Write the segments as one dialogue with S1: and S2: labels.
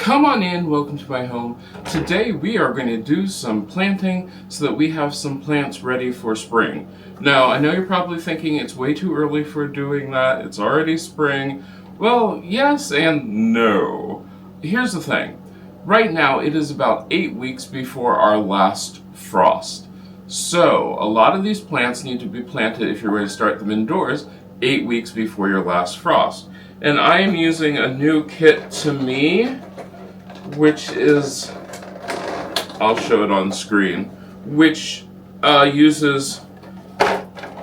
S1: Come on in, welcome to my home. Today we are going to do some planting so that we have some plants ready for spring. Now, I know you're probably thinking it's way too early for doing that, it's already spring. Well, yes and no. Here's the thing. Right now it is about 8 weeks before our last frost. So, a lot of these plants need to be planted if you're going to start them indoors 8 weeks before your last frost. And I am using a new kit to me, which is, I'll show it on screen, which uses,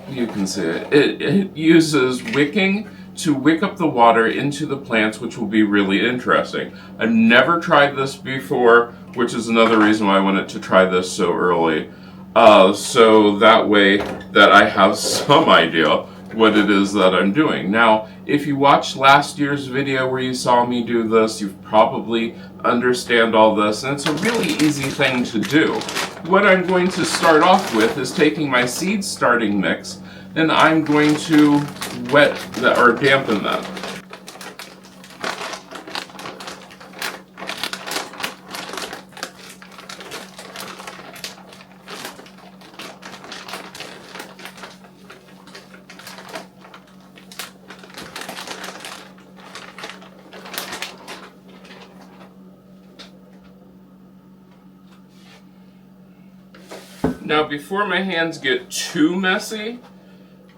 S1: you can see it, it uses wicking to wick up the water into the plants, which will be really interesting. I've never tried this before, which is another reason why I wanted to try this so early. So that way that I have some idea what it is that I'm doing. Now, if you watched last year's video where you saw me do this, you probably understand all this, and it's a really easy thing to do. What I'm going to start off with is taking my seed starting mix, and I'm going to wet that or dampen that. Now, before my hands get too messy,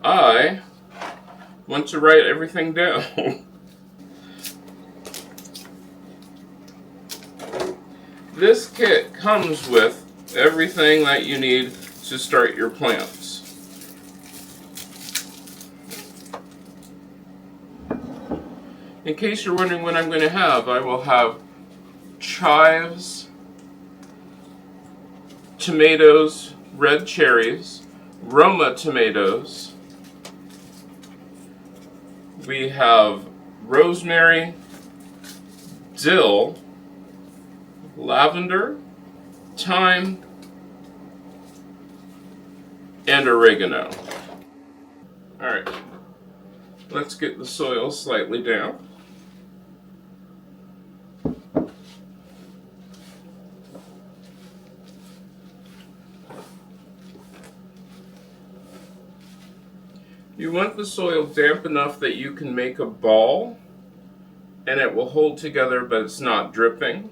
S1: I want to write everything down. This kit comes with everything that you need to start your plants. In case you're wondering what I'm going to have, I will have chives, tomatoes, red cherries, Roma tomatoes. We have rosemary, dill, lavender, thyme, and oregano. Alright, let's get the soil slightly down. You want the soil damp enough that you can make a ball and it will hold together, but it's not dripping.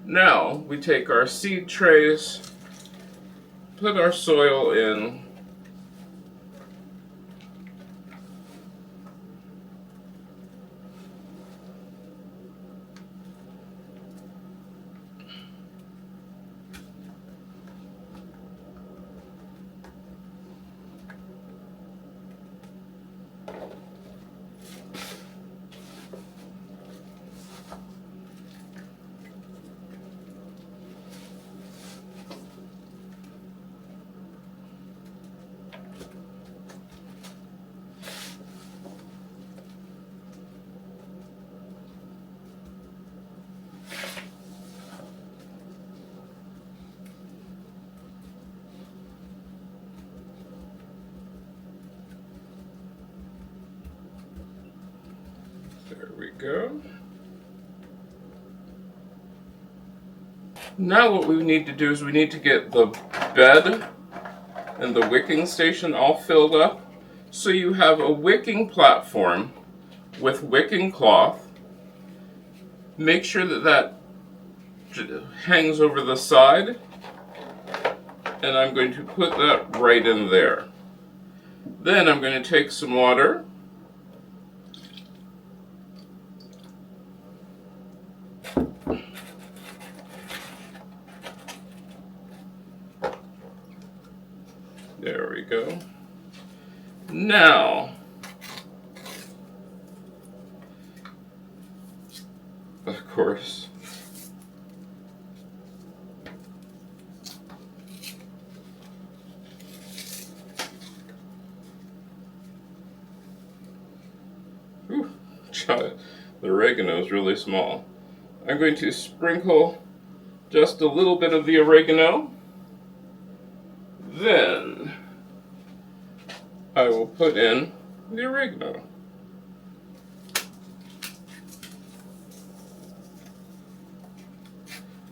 S1: Now we take our seed trays, put our soil in, there we go. Now what we need to do is we need to get the bed and the wicking station all filled up. So you have a wicking platform with wicking cloth. Make sure that that hangs over the side, and I'm going to put that right in there. Then I'm going to take some water, there we go. Now, of course, the oregano is really small. I'm going to sprinkle just a little bit of the oregano. Then I will put in the oregano.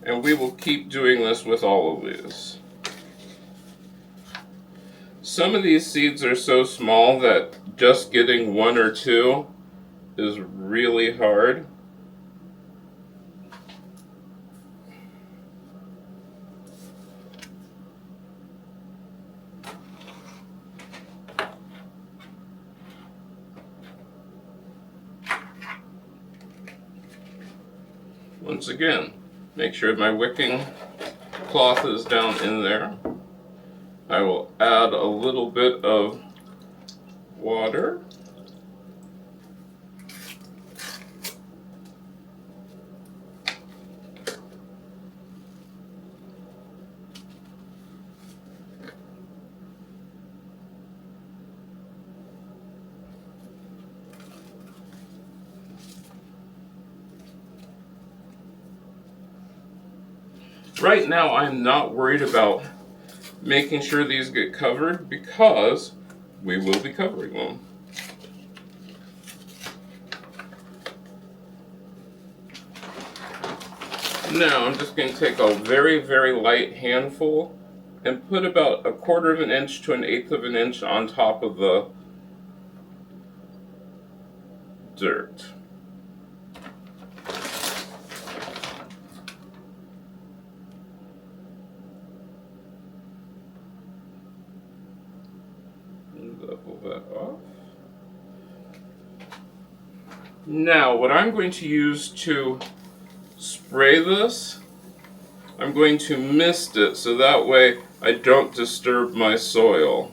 S1: And we will keep doing this with all of these. Some of these seeds are so small that just getting one or two is really hard. Once again, make sure my wicking cloth is down in there. I will add a little bit of water. Right now, I'm not worried about making sure these get covered because we will be covering them. Now, I'm just going to take a very, very light handful and put about 1/4 of an inch to 1/8 of an inch on top of the dirt. Level that off. Now, what I'm going to use to spray this, I'm going to mist it so that way I don't disturb my soil.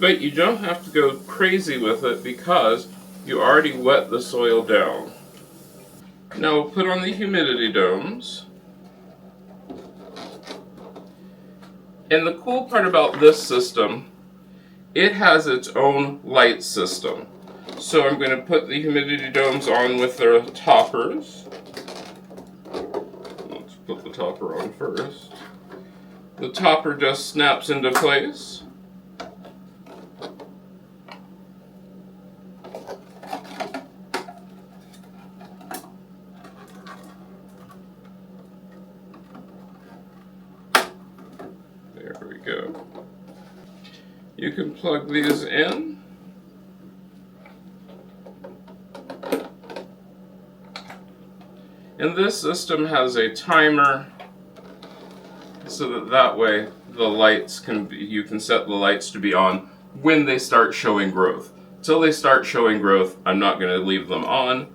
S1: But you don't have to go crazy with it because you already wet the soil down. Now we'll put on the humidity domes. And the cool part about this system, it has its own light system. So I'm going to put the humidity domes on with their toppers. Let's put the topper on first. The topper just snaps into place. There we go. You can plug these in. And this system has a timer so that way the lights can be, you can set the lights to be on when they start showing growth. Till they start showing growth, I'm not going to leave them on.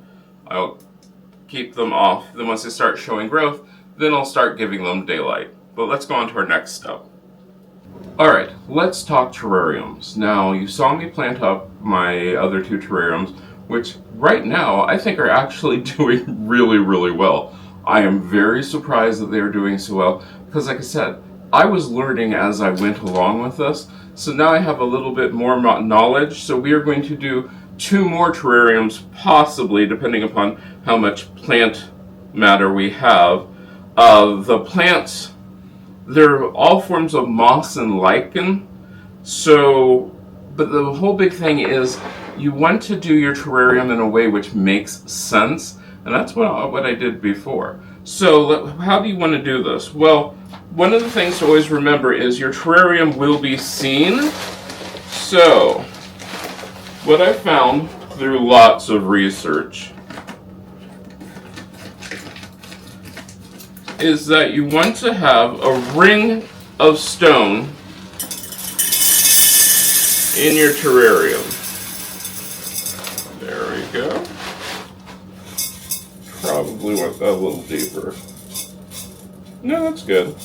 S1: I'll keep them off. Then once they start showing growth, then I'll start giving them daylight. But let's go on to our next step. Alright, let's talk terrariums. Now, you saw me plant up my other 2 terrariums, which right now I think are actually doing really, really well. I am very surprised that they are doing so well, because like I said, I was learning as I went along with this, so now I have a little bit more knowledge, so we are going to do 2 more terrariums, possibly, depending upon how much plant matter we have. The plants, they're all forms of moss and lichen, so, but the whole big thing is you want to do your terrarium in a way which makes sense, and that's what I did before. So how do you want to do this? Well, one of the things to always remember is your terrarium will be seen. So what I found through lots of research is that you want to have a ring of stone in your terrarium. There we go. Probably want that a little deeper. No, that's good.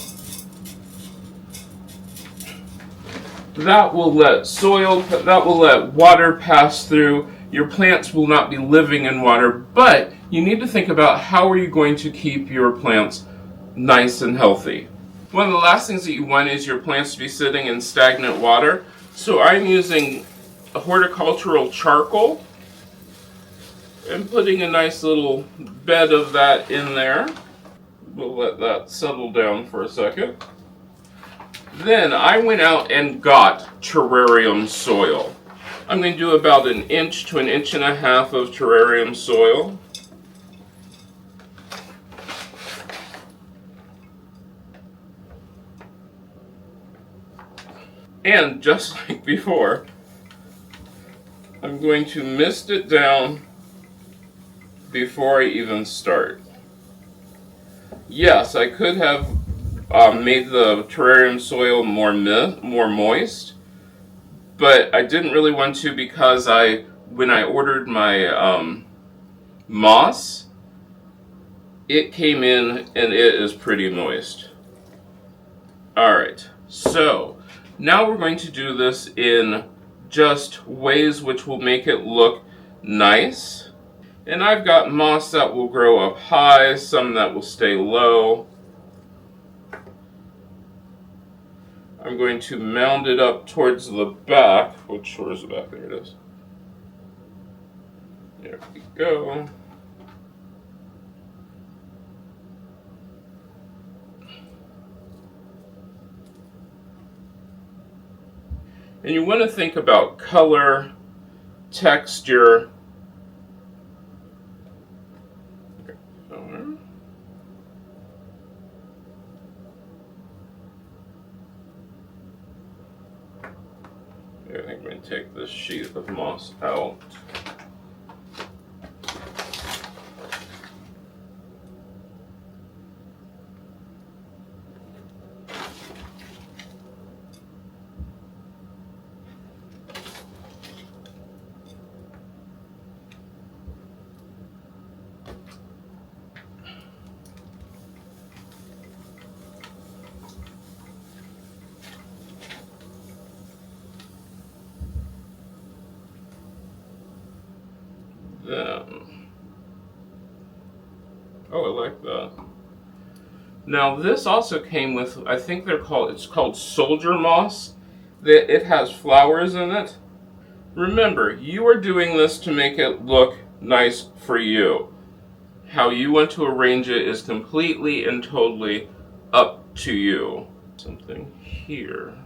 S1: That will let water pass through. Your plants will not be living in water, but you need to think about how are you going to keep your plants nice and healthy. One of the last things that you want is your plants to be sitting in stagnant water. So I'm using a horticultural charcoal and putting a nice little bed of that in there. We'll let that settle down for a second. Then I went out and got terrarium soil. I'm going to do about 1 to 1.5 inches of terrarium soil. And just like before, I'm going to mist it down before I even start. Yes, I could have made the terrarium soil more moist, but I didn't really want to because when I ordered my moss, it came in and it is pretty moist. Alright, so now we're going to do this in just ways which will make it look nice. And I've got moss that will grow up high, some that will stay low. I'm going to mound it up towards the back. Where's the back? There it is. There we go. And you want to think about color, texture. I think I'm going to take this sheet of moss out. Then, oh, I like that. Now this also came with, I think it's called soldier moss. It has flowers in it. Remember, you are doing this to make it look nice for you. How you want to arrange it is completely and totally up to you. Something here.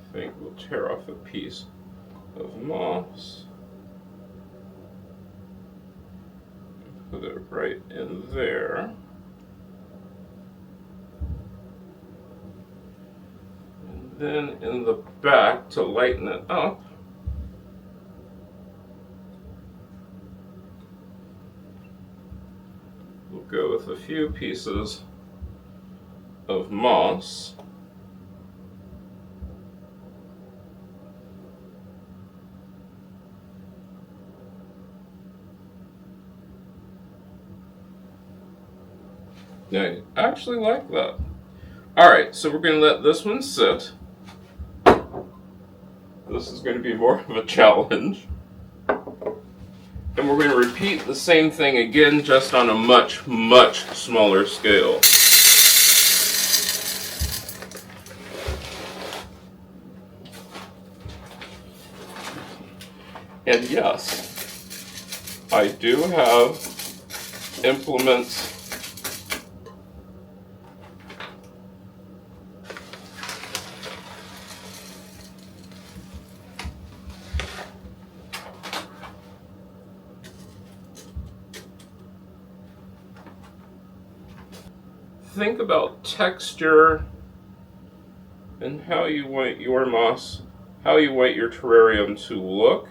S1: I think we'll tear off a piece of moss and put it right in there. And then in the back, to lighten it up, we'll go with a few pieces of moss. Yeah, I actually like that. Alright, so we're going to let this one sit. This is going to be more of a challenge. And we're going to repeat the same thing again, just on a much, much smaller scale. And yes, I do have implements think about texture and how you want your moss, how you want your terrarium to look.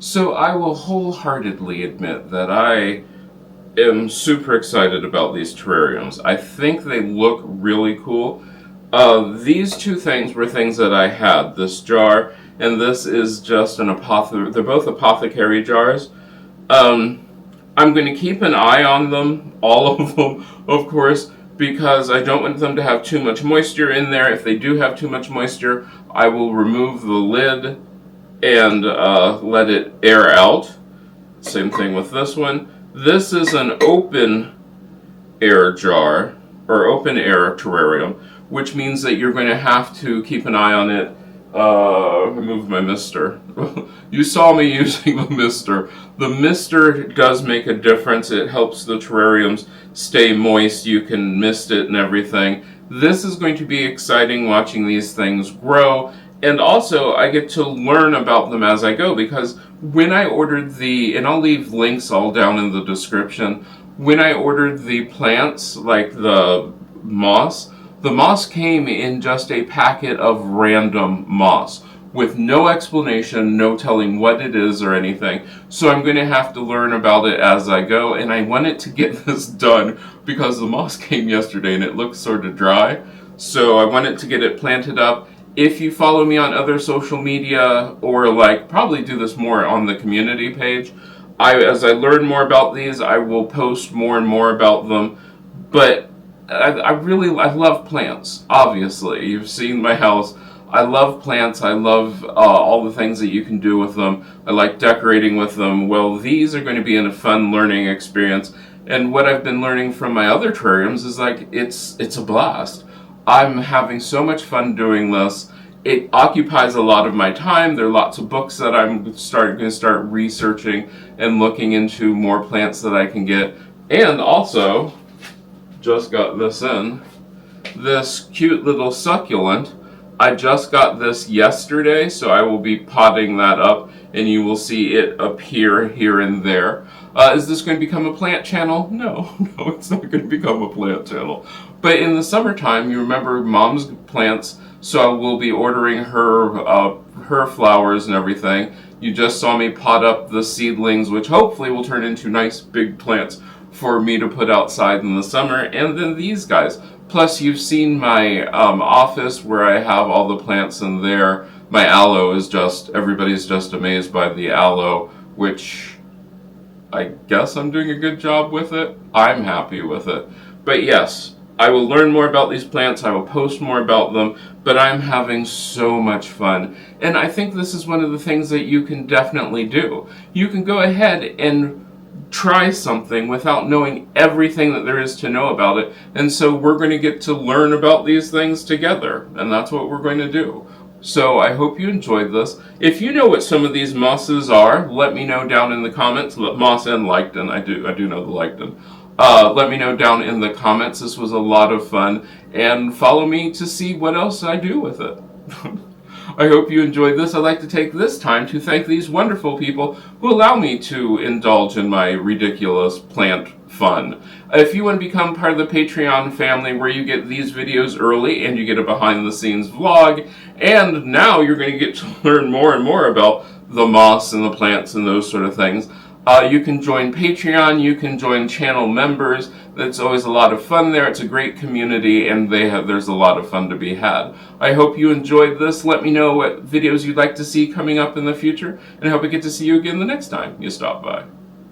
S1: So I will wholeheartedly admit that I am super excited about these terrariums. I think they look really cool. These two things were things that I had. This jar, and this is just an apothecary. They're both apothecary jars. Um, I'm going to keep an eye on them, all of them, of course, because I don't want them to have too much moisture in there. If they do have too much moisture, I will remove the lid and let it air out. Same thing with this one. This is an open air jar, or open air terrarium, which means that you're going to have to keep an eye on it. Remove my mister. You saw me using the mister. The mister does make a difference. It helps the terrariums stay moist. You can mist it and everything. This is going to be exciting watching these things grow. And also, I get to learn about them as I go, because when I ordered and I'll leave links all down in the description, when I ordered the plants, like the moss came in just a packet of random moss, with no explanation, no telling what it is or anything. So I'm going to have to learn about it as I go, and I wanted to get this done because the moss came yesterday and it looks sort of dry. So I wanted to get it planted up. If you follow me on other social media, or probably do this more on the community page, as I learn more about these, I will post more and more about them. But I love plants, obviously. You've seen my house. I love plants. I love all the things that you can do with them. I like decorating with them. Well, these are going to be a fun learning experience. And what I've been learning from my other terrariums is it's a blast. I'm having so much fun doing this. It occupies a lot of my time. There are lots of books that I'm going to start researching and looking into more plants that I can get. And also, just got this in. This cute little succulent. I just got this yesterday, so I will be potting that up, and you will see it appear here and there. Is this going to become a plant channel? No, it's not going to become a plant channel. But in the summertime, you remember Mom's plants, so I will be ordering her flowers and everything. You just saw me pot up the seedlings, which hopefully will turn into nice big plants for me to put outside in the summer. And then these guys. Plus, you've seen my office where I have all the plants in there. My aloe is everybody's just amazed by the aloe, which I guess I'm doing a good job with it. I'm happy with it. But yes, I will learn more about these plants. I will post more about them. But I'm having so much fun. And I think this is one of the things that you can definitely do. You can go ahead and try something without knowing everything that there is to know about it. And so we're going to get to learn about these things together. And that's what we're going to do. So I hope you enjoyed this. If you know what some of these mosses are, let me know down in the comments. Moss and lichen. I do know the lichen. Let me know down in the comments. This was a lot of fun. And follow me to see what else I do with it. I hope you enjoyed this. I'd like to take this time to thank these wonderful people who allow me to indulge in my ridiculous plant fun. If you want to become part of the Patreon family, where you get these videos early and you get a behind-the-scenes vlog, and now you're going to get to learn more and more about the moss and the plants and those sort of things, you can join Patreon, you can join channel members. It's always a lot of fun there. It's a great community, and there's a lot of fun to be had. I hope you enjoyed this. Let me know what videos you'd like to see coming up in the future, and I hope I get to see you again the next time you stop by.